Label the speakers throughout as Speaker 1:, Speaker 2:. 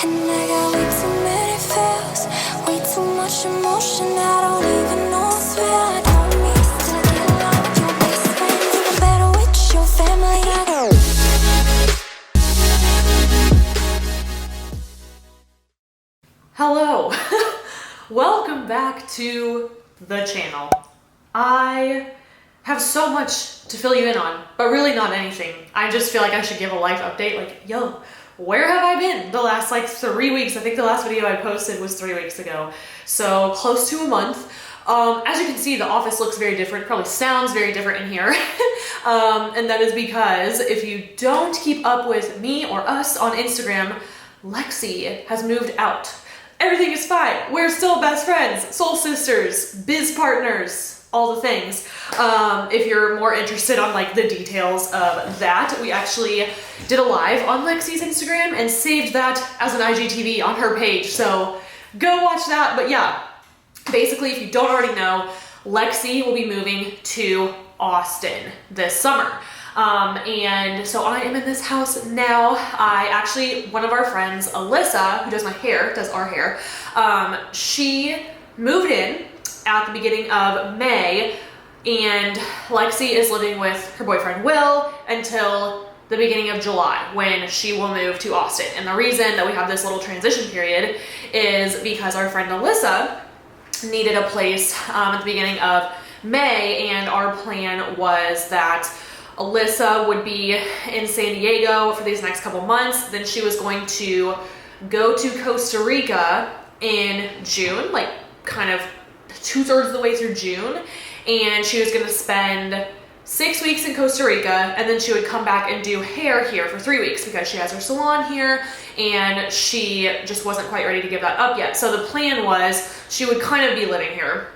Speaker 1: And I got way too many feels, way too much emotion. I don't even know what's real. I don't need to get along with your best friend, even better with your family.
Speaker 2: Hello, welcome back to the channel. I have so much to fill you in on, but really not anything. I just feel like I should give a life update, like, yo, where have I been the last 3 weeks? I think the last video I posted was 3 weeks ago, so close to a month. As you can see, the office looks very different, probably sounds very different in here. And that is because if you don't keep up with me or us on Instagram, Lexi has moved out. Everything is fine. We're still best friends, soul sisters, biz partners, all the things. If you're more interested on the details of that, we actually did a live on Lexi's Instagram and saved that as an IGTV on her page. So go watch that. But yeah, basically, if you don't already know, Lexi will be moving to Austin this summer. And so I am in this house now. One of our friends, Alyssa, who does my hair, does our hair, she moved in at the beginning of May, and Lexi is living with her boyfriend, Will, until the beginning of July, when she will move to Austin. And the reason that we have this little transition period is because our friend Alyssa needed a place at the beginning of May, and our plan was that Alyssa would be in San Diego for these next couple months. Then she was going to go to Costa Rica in June, kind of 2/3 of the way through June. And she was going to spend 6 weeks in Costa Rica, and then she would come back and do hair here for 3 weeks because she has her salon here and she just wasn't quite ready to give that up yet. So the plan was she would kind of be living here,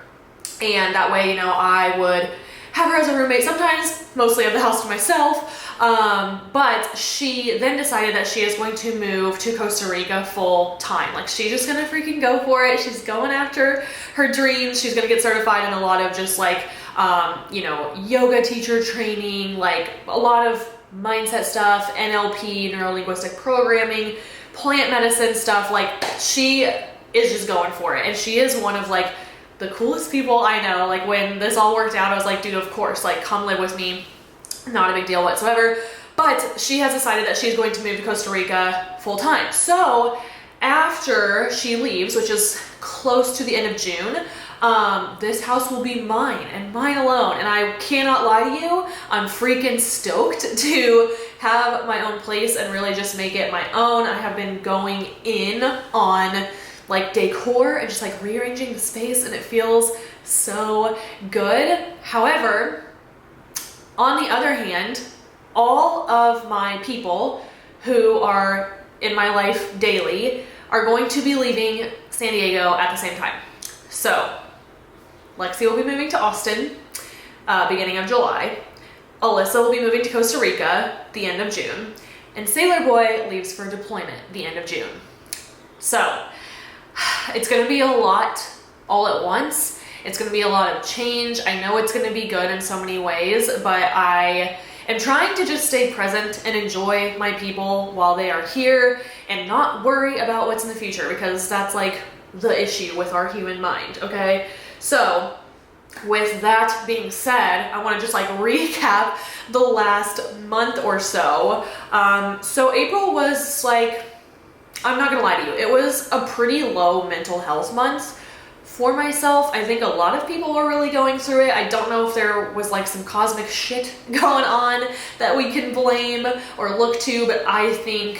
Speaker 2: and that way, I would have her as a roommate sometimes, mostly have the house to myself. But she then decided that she is going to move to Costa Rica full time. She's just gonna freaking go for it. She's going after her dreams. She's gonna get certified in a lot of just yoga teacher training, a lot of mindset stuff, NLP, neuro-linguistic programming, plant medicine stuff. She is just going for it. And she is one of the coolest people I know. When this all worked out, I was like, dude, of course, come live with me. Not a big deal whatsoever. But she has decided that she's going to move to Costa Rica full time. So after she leaves, which is close to the end of June, this house will be mine and mine alone. And I cannot lie to you, I'm freaking stoked to have my own place and really just make it my own. I have been going in on decor and just rearranging the space, and it feels so good. However, on the other hand, all of my people who are in my life daily are going to be leaving San Diego at the same time. So Lexi will be moving to Austin beginning of July. Alyssa will be moving to Costa Rica the end of June, and Sailor Boy leaves for deployment the end of June. So it's going to be a lot all at once. It's going to be a lot of change. I know it's going to be good in so many ways, but I am trying to just stay present and enjoy my people while they are here and not worry about what's in the future, because that's the issue with our human mind, okay? So with that being said, I want to just recap the last month or so. So April was I'm not gonna lie to you, it was a pretty low mental health month for myself. I think a lot of people were really going through it. I don't know if there was some cosmic shit going on that we can blame or look to, but I think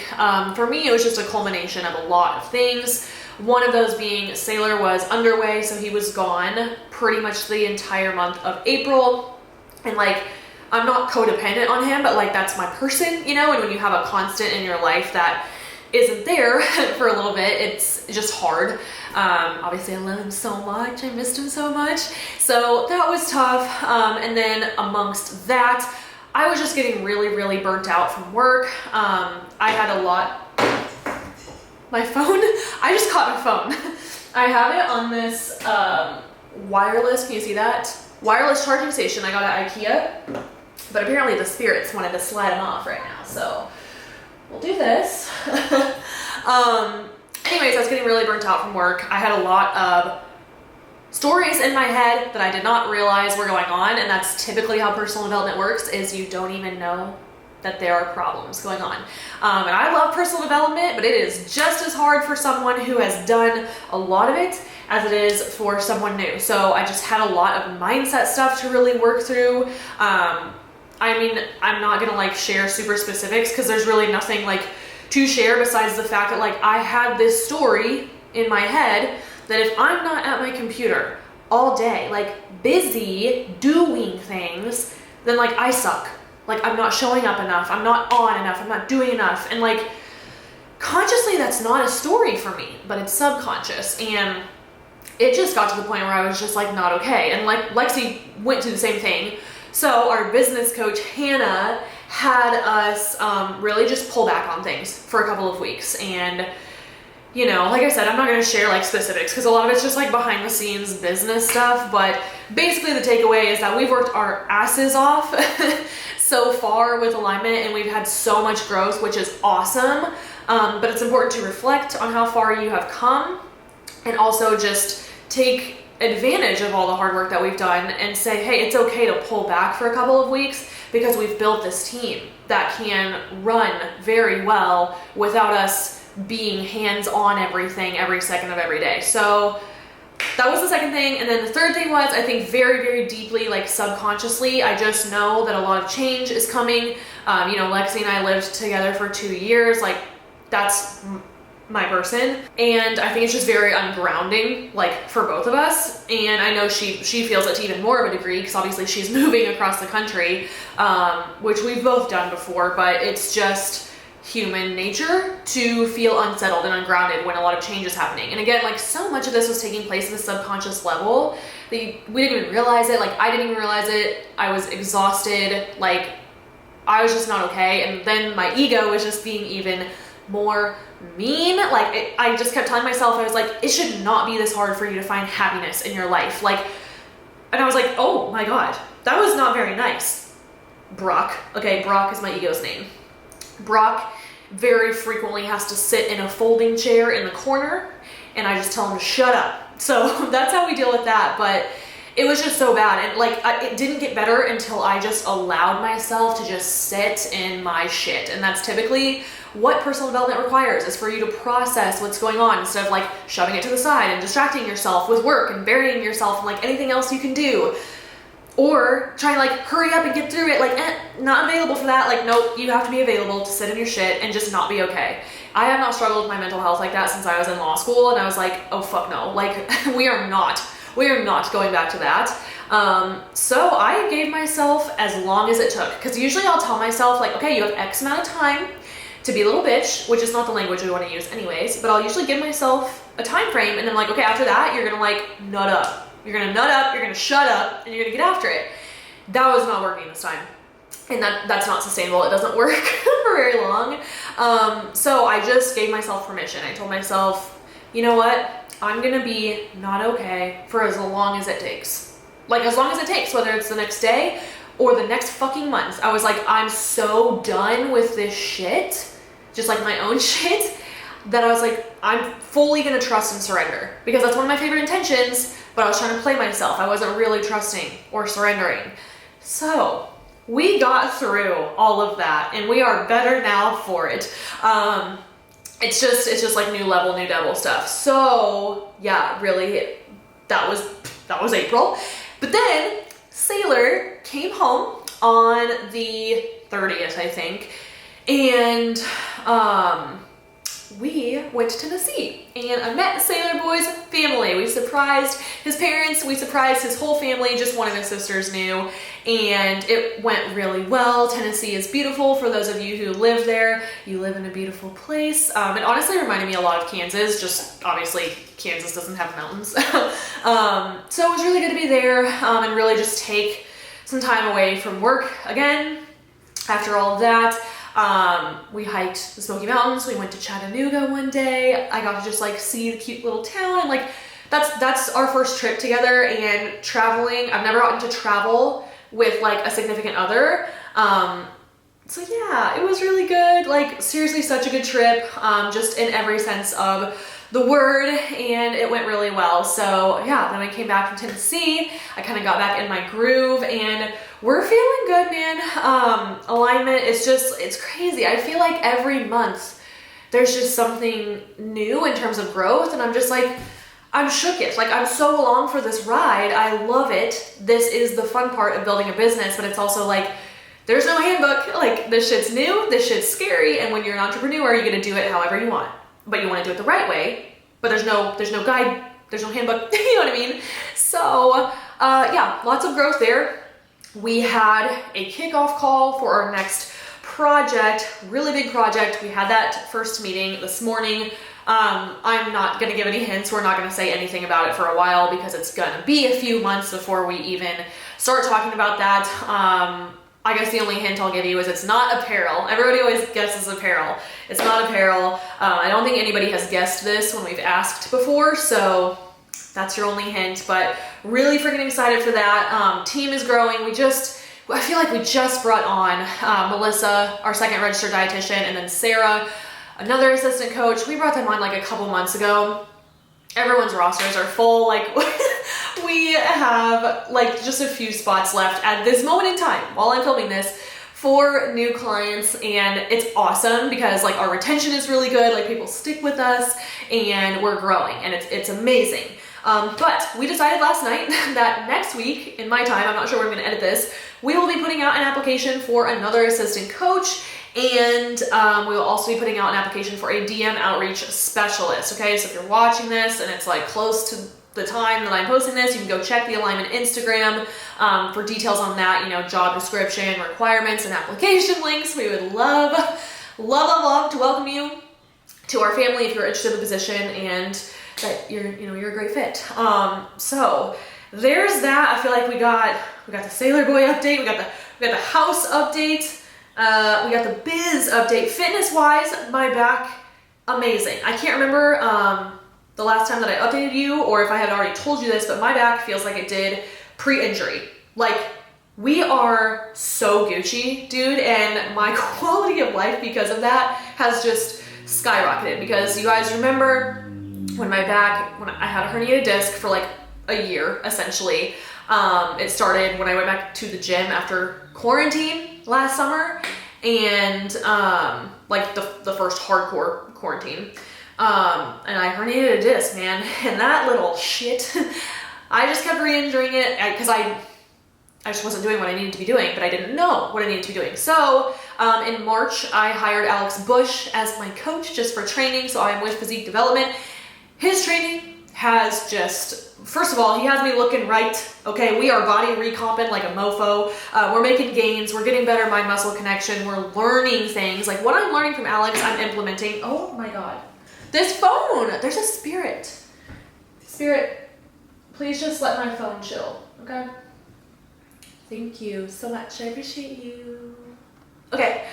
Speaker 2: for me it was just a culmination of a lot of things. One of those being Sailor was underway, so he was gone pretty much the entire month of April. And I'm not codependent on him, but that's my person, and when you have a constant in your life that isn't there for a little bit, it's just hard. Obviously I love him so much, I missed him so much, so that was tough. And then amongst that, I was just getting really burnt out from work. I had a lot. My phone, I just caught my phone. I have it on this wireless, can you see that? Wireless charging station I got at IKEA, but apparently the spirits wanted to slide them off right now, so we'll do this. Anyways, I was getting really burnt out from work. I had a lot of stories in my head that I did not realize were going on, and that's typically how personal development works, is you don't even know that there are problems going on. And I love personal development, but it is just as hard for someone who has done a lot of it as it is for someone new. So I just had a lot of mindset stuff to really work through. I mean, I'm not gonna like share super specifics because there's really nothing like to share besides the fact that like I had this story in my head that if I'm not at my computer all day, like busy doing things, then like I suck. Like I'm not showing up enough, I'm not on enough, I'm not doing enough. And like consciously that's not a story for me, but it's subconscious. And it just got to the point where I was just like not okay. And like Lexi went through the same thing. So our business coach, Hannah, had us really just pull back on things for a couple of weeks. And you know, like I said, I'm not going to share like specifics because a lot of it's just like behind the scenes business stuff. But basically the takeaway is that we've worked our asses off so far with alignment, and we've had so much growth, which is awesome. But it's important to reflect on how far you have come and also just take advantage of all the hard work that we've done and say, hey, it's okay to pull back for a couple of weeks because we've built this team that can run very well without us being hands-on everything every second of every day. So that was the second thing. And then the third thing was, I think very, very deeply, like subconsciously, I just know that a lot of change is coming. You know, Lexi and I lived together for 2 years. Like that's my person. And I think it's just very ungrounding, like for both of us. And I know she feels it to even more of a degree because obviously she's moving across the country, which we've both done before, but it's just human nature to feel unsettled and ungrounded when a lot of change is happening. And again, like so much of this was taking place at the subconscious level that we didn't even realize it. Like I didn't even realize it. I was exhausted. Like I was just not okay. And then my ego was just being even more mean. Like I just kept telling myself, I was like, it should not be this hard for you to find happiness in your life. Like, and I was like, oh my God, that was not very nice. Brock. Okay. Brock is my ego's name. Brock very frequently has to sit in a folding chair in the corner, and I just tell him to shut up. So that's how we deal with that. But it was just so bad. And like, it didn't get better until I just allowed myself to just sit in my shit. And that's typically what personal development requires, is for you to process what's going on instead of like shoving it to the side and distracting yourself with work and burying yourself in like anything else you can do. Or try and like hurry up and get through it, like not available for that. Like nope, you have to be available to sit in your shit and just not be okay. I have not struggled with my mental health like that since I was in law school, and I was like, oh fuck no, like we are not going back to that. So I gave myself as long as it took, because usually I'll tell myself like, okay, you have X amount of time to be a little bitch, which is not the language we want to use anyways, but I'll usually give myself a time frame, and then like, okay, after that you're gonna like nut up. You're gonna nut up, you're gonna shut up, and you're gonna get after it. That was not working this time. And that's not sustainable. It doesn't work for very long. So I just gave myself permission. I told myself, you know what? I'm gonna be not okay for as long as it takes. Like as long as it takes, whether it's the next day or the next fucking month. I was like, I'm so done with this shit, just like my own shit, that I was like, I'm fully gonna trust and surrender, because that's one of my favorite intentions, but I was trying to play myself. I wasn't really trusting or surrendering. So we got through all of that, and we are better now for it. It's just like new level, new devil stuff. So yeah, really, that was April. But then Sailor came home on the 30th, I think, and we went to Tennessee, and I met Sailor Boy's family. We surprised his parents, we surprised his whole family, just one of his sisters knew, and it went really well. Tennessee is beautiful. For those of you who live there, you live in a beautiful place. It honestly reminded me a lot of Kansas, just obviously Kansas doesn't have mountains. So it was really good to be there, and really just take some time away from work again after all of that. We hiked the Smoky Mountains. We went to Chattanooga one day. I got to just like see the cute little town, and like that's our first trip together. And traveling, I've never gotten to travel with like a significant other. So yeah, it was really good. Like seriously, such a good trip. Just in every sense of the word, and it went really well. So yeah, then I came back from Tennessee. I kind of got back in my groove, and we're feeling good, man. Alignment is just, it's crazy. I feel like every month there's just something new in terms of growth, and I'm just like, I'm shook it. Like, I'm so along for this ride. I love it. This is the fun part of building a business, but it's also like, there's no handbook. Like, this shit's new, this shit's scary, and when you're an entrepreneur, you're gonna do it however you want. But you wanna do it the right way, but there's no guide, there's no handbook, you know what I mean? So, yeah, lots of growth there. We had a kickoff call for our next project, really big project. We had that first meeting this morning. I'm not gonna give any hints. We're not gonna say anything about it for a while because it's gonna be a few months before we even start talking about that. I guess the only hint I'll give you is it's not apparel. Everybody always guesses apparel. It's not apparel. I don't think anybody has guessed this when we've asked before, so that's your only hint, but really freaking excited for that. Team is growing. I feel like we just brought on Melissa, our second registered dietitian, and then Sarah, another assistant coach. We brought them on like a couple months ago. Everyone's rosters are full. Like, we have like just a few spots left at this moment in time while I'm filming this for new clients, and it's awesome because like our retention is really good. Like, people stick with us and we're growing, and it's amazing. But we decided last night that next week, in my time, I'm not sure when I'm going to edit this, we will be putting out an application for another assistant coach, and we will also be putting out an application for a DM outreach specialist. Okay, so if you're watching this and it's like close to the time that I'm posting this, you can go check the Alignment Instagram for details on that, you know, job description, requirements, and application links. We would love to welcome you to our family if you're interested in the position and that you're a great fit. So there's that. I feel like we got the Sailor Boy update, we got the house update, we got the biz update. Fitness wise, my back, amazing. I can't remember the last time that I updated you or if I had already told you this, but my back feels like it did pre-injury. Like, we are so Gucci, dude, and my quality of life because of that has just skyrocketed. Because you guys remember when I had a herniated disc for like a year, essentially. It started when I went back to the gym after quarantine last summer, and like the first hardcore quarantine. And I herniated a disc, man, and that little shit, I just kept re-injuring it because I just wasn't doing what I needed to be doing, but I didn't know what I needed to be doing. So in March, I hired Alex Bush as my coach just for training. So I'm with Physique Development. His training has just, first of all, he has me looking right. Okay, we are body recomping like a mofo. We're making gains. We're getting better mind-muscle connection. We're learning things. Like, what I'm learning from Alex, I'm implementing. Oh my God. This phone, there's a spirit. Spirit, please just let my phone chill, okay? Thank you so much. I appreciate you. Okay,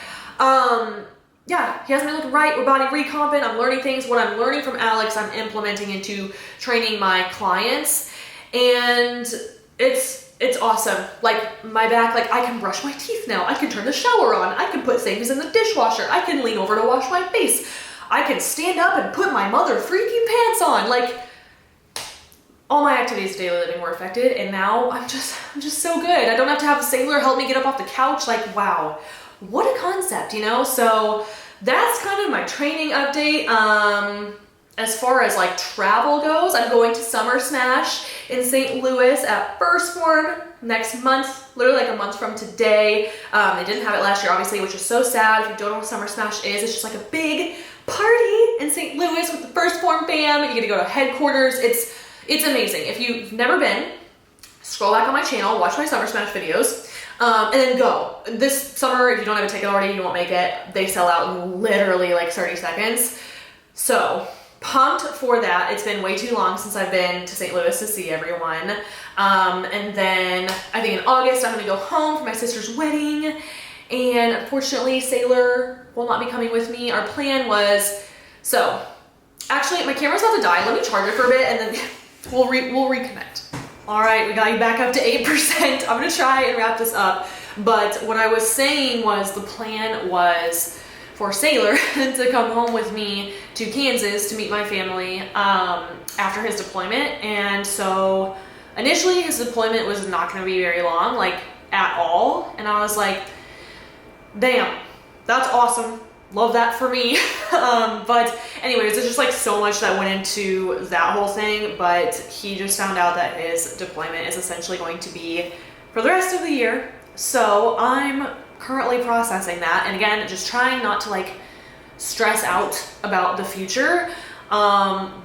Speaker 2: yeah, he has me looking right. We're body recomping. I'm learning things. What I'm learning from Alex, I'm implementing into training my clients, and it's awesome. Like, my back, like, I can brush my teeth now. I can turn the shower on. I can put things in the dishwasher. I can lean over to wash my face. I can stand up and put my mother freaking pants on. Like, all my activities of daily living were affected, and now I'm just so good. I don't have to have a sailor help me get up off the couch. Like, wow, what a concept, you know? So that's kind of my training update. As far as like travel goes, I'm going to Summer Smash in St. Louis at First Form next month, literally like a month from today. They didn't have it last year, obviously, which is so sad. If you don't know what Summer Smash is, it's just like a big party in St. Louis with the First Form fam. You get to go to headquarters. It's amazing. If you've never been, scroll back on my channel, watch my Summer Smash videos, and then go. This summer, if you don't have a ticket already, you won't make it. They sell out in literally like 30 seconds. So pumped for that. It's been way too long since I've been to St. Louis to see everyone. And then I think in August, I'm gonna go home for my sister's wedding. And unfortunately, Sailor will not be coming with me. Our plan was, so actually my camera's about to die. Let me charge it for a bit and then we'll reconnect. All right, we got you back up to 8%. I'm gonna try and wrap this up. But what I was saying was the plan was for Sailor to come home with me to Kansas to meet my family after his deployment. And so initially his deployment was not going to be very long, like at all. And I was like, damn, that's awesome. Love that for me. But anyways, there's just like so much that went into that whole thing. But he just found out that his deployment is essentially going to be for the rest of the year. So I'm currently processing that. And again, just trying not to like stress out about the future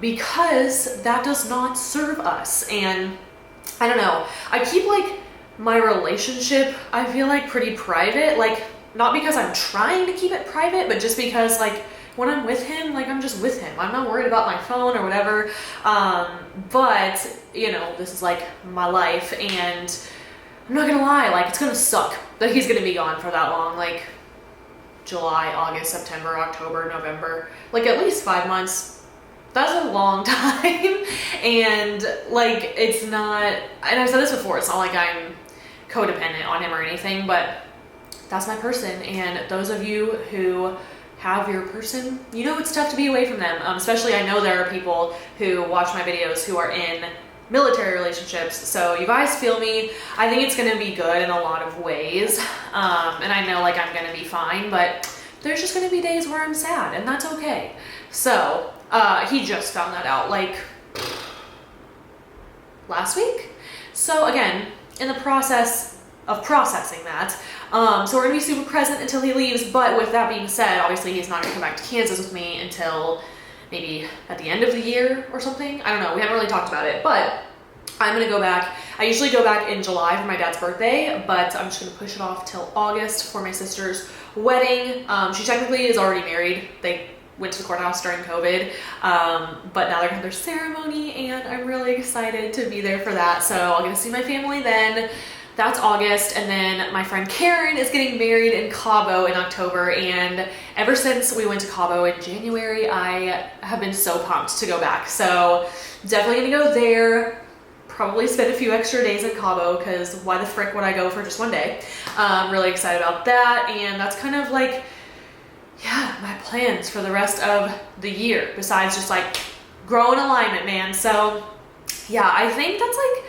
Speaker 2: because that does not serve us. And I don't know, I keep like my relationship, I feel like pretty private, like not because I'm trying to keep it private, but just because like when I'm with him, like I'm just with him. I'm not worried about my phone or whatever. But you know, this is like my life, and I'm not gonna lie, like it's gonna suck that he's gonna be gone for that long, like July, August, September, October, November, like at least 5 months. That's a long time. And like, it's not, and I've said this before, it's not like I'm codependent on him or anything, but that's my person. And those of you who have your person, you know it's tough to be away from them. Especially I know there are people who watch my videos who are in military relationships, so you guys feel me. I think it's gonna be good in a lot of ways, and I know like I'm gonna be fine, but there's just gonna be days where I'm sad, and that's okay. So he just found that out like last week. So again, in the process of processing that, so we're gonna be super present until he leaves. But with that being said, obviously he's not gonna come back to Kansas with me until maybe at the end of the year or something. I don't know, we haven't really talked about it, but I'm gonna go back. I usually go back in July for my dad's birthday, but I'm just gonna push it off till August for my sister's wedding. She technically is already married. They went to the courthouse during COVID, but now they're gonna have their ceremony, and I'm really excited to be there for that. So I'll get to see my family then. That's August. And then my friend Karen is getting married in Cabo in October, and ever since we went to Cabo in January, I have been so pumped to go back. So definitely gonna go there, probably spend a few extra days in Cabo, because why the frick would I go for just one day? I'm really excited about that. And that's kind of like, yeah, my plans for the rest of the year, besides just like grow in alignment, man. So yeah, I think that's like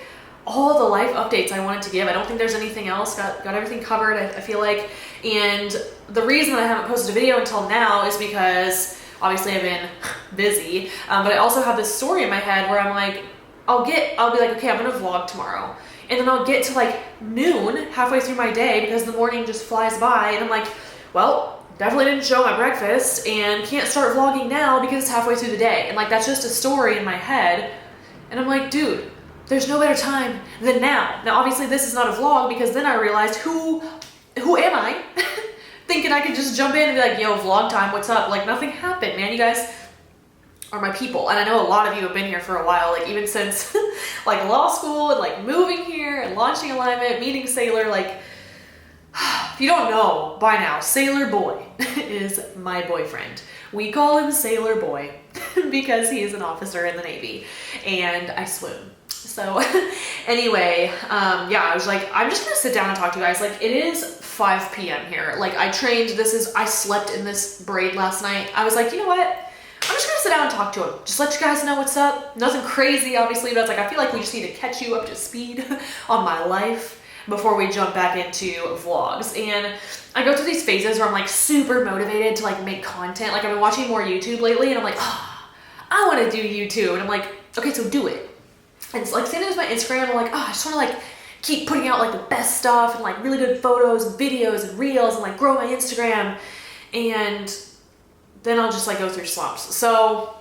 Speaker 2: all the life updates I wanted to give. I don't think there's anything else. Got everything covered, I feel like. And the reason that I haven't posted a video until now is because obviously I've been busy, but I also have this story in my head where I'm like, I'll be like, okay, I'm gonna vlog tomorrow. And then I'll get to like noon, halfway through my day, because the morning just flies by, and I'm like, well, definitely didn't show my breakfast and can't start vlogging now because it's halfway through the day. And like, that's just a story in my head. And I'm like, dude, there's no better time than now. Now, obviously this is not a vlog, because then I realized who am I? Thinking I could just jump in and be like, yo, vlog time, what's up? Like, nothing happened, man. You guys are my people. And I know a lot of you have been here for a while, like even since like law school and like moving here and launching Alignment, meeting Sailor. Like, if you don't know by now, Sailor Boy is my boyfriend. We call him Sailor Boy because he is an officer in the Navy and I swim. So anyway, yeah, I was like, I'm just gonna sit down and talk to you guys. Like, it is 5 p.m. here. Like, I slept in this braid last night. I was like, you know what? I'm just gonna sit down and talk to him. Just let you guys know what's up. Nothing crazy, obviously, but I was like, I feel like we just need to catch you up to speed on my life before we jump back into vlogs. And I go through these phases where I'm like super motivated to like make content. Like, I've been watching more YouTube lately, and I'm like, oh, I wanna do YouTube. And I'm like, okay, so do it. And it's like, same as my Instagram, I'm like, oh, I just wanna like keep putting out like the best stuff and like really good photos and videos and reels and like grow my Instagram. And then I'll just like go through slumps. So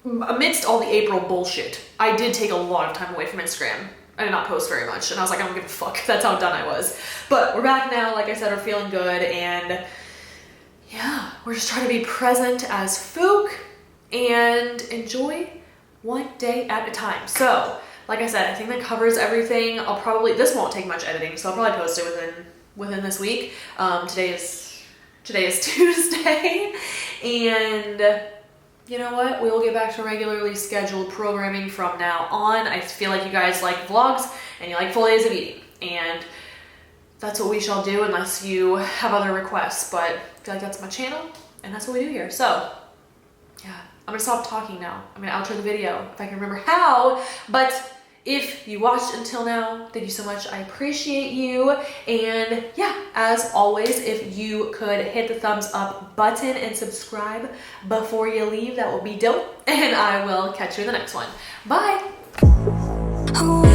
Speaker 2: amidst all the April bullshit, I did take a lot of time away from Instagram. I did not post very much, and I was like, I don't give a fuck. That's how done I was. But we're back now. Like I said, we're feeling good, and yeah, we're just trying to be present as Fook and enjoy one day at a time. So like I said, I think that covers everything. This won't take much editing, so I'll probably post it within this week. Today is Tuesday, and you know what? We will get back to regularly scheduled programming from now on. I feel like you guys like vlogs and you like full days of eating, and that's what we shall do unless you have other requests. But feel like that's my channel, and that's what we do here. So, yeah, I'm gonna stop talking now. I'm gonna outro the video if I can remember how, but if you watched until now, thank you so much. I appreciate you. And yeah, as always, if you could hit the thumbs up button and subscribe before you leave, that will be dope. And I will catch you in the next one. Bye.
Speaker 1: Oh,